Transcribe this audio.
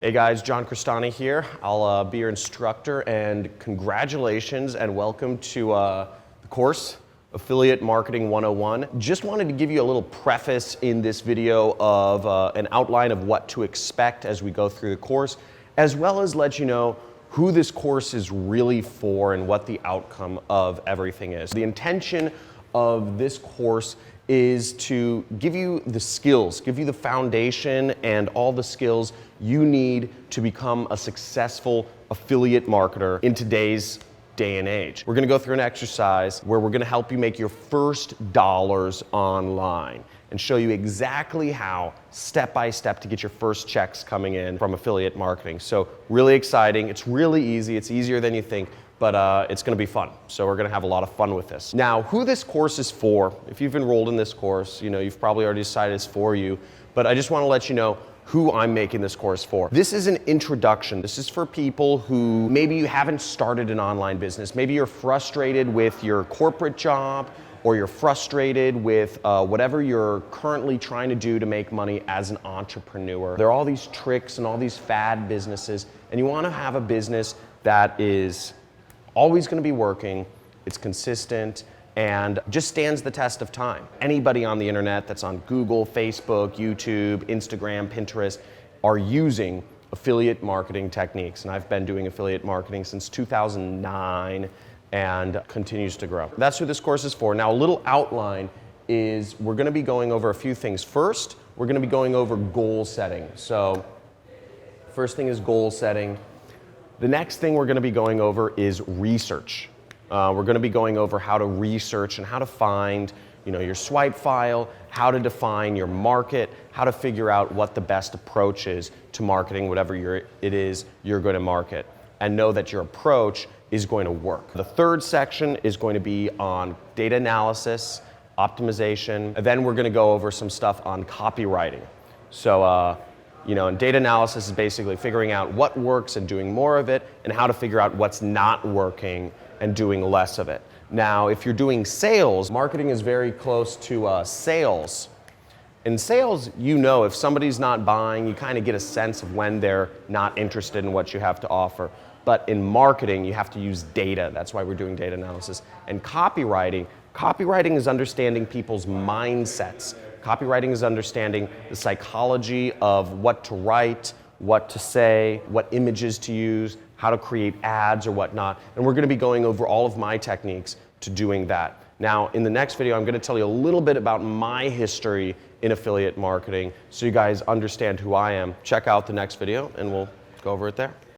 Hey guys, John Cristani here. I'll be your instructor, and congratulations and welcome to the course, Affiliate Marketing 101. Just wanted to give you a little preface in this video of an outline of what to expect as we go through the course, as well as let you know who this course is really for and what the outcome of everything is. The intention of this course is to give you the skills, give you the foundation and all the skills you need to become a successful affiliate marketer in today's day and age. We're gonna go through an exercise where we're gonna help you make your first dollars online and show you exactly how, step by step, to get your first checks coming in from affiliate marketing. So really exciting, it's really easy, it's easier than you think, but it's gonna be fun. So we're gonna have a lot of fun with this. Now, who this course is for, if you've enrolled in this course, you know, you've probably already decided it's for you, but I just wanna let you know who I'm making this course for. This is an introduction. This is for people who maybe you haven't started an online business. Maybe you're frustrated with your corporate job, or you're frustrated with whatever you're currently trying to do to make money as an entrepreneur. There are all these tricks and all these fad businesses, and you wanna have a business that is always gonna be working, it's consistent, and just stands the test of time. Anybody on the internet that's on Google, Facebook, YouTube, Instagram, Pinterest are using affiliate marketing techniques. And I've been doing affiliate marketing since 2009 and continues to grow. That's who this course is for. Now, a little outline is we're gonna be going over a few things. First, we're gonna be going over goal setting. So, first thing is goal setting. The next thing we're gonna be going over is research. We're gonna be going over how to research and how to find, you know, your swipe file, how to define your market, how to figure out what the best approach is to marketing whatever it is you're gonna market, and know that your approach is going to work. The third section is going to be on data analysis, optimization, and then we're gonna go over some stuff on copywriting. So, you know, and data analysis is basically figuring out what works and doing more of it, and how to figure out what's not working and doing less of it. Now, if you're doing sales, marketing is very close to sales. In sales, you know, if somebody's not buying, you kind of get a sense of when they're not interested in what you have to offer. But in marketing, you have to use data. That's why we're doing data analysis. And copywriting is understanding people's mindsets. Copywriting is understanding the psychology of what to write, what to say, what images to use, how to create ads or whatnot. And we're gonna be going over all of my techniques to doing that. Now, in the next video, I'm gonna tell you a little bit about my history in affiliate marketing so you guys understand who I am. Check out the next video and we'll go over it there.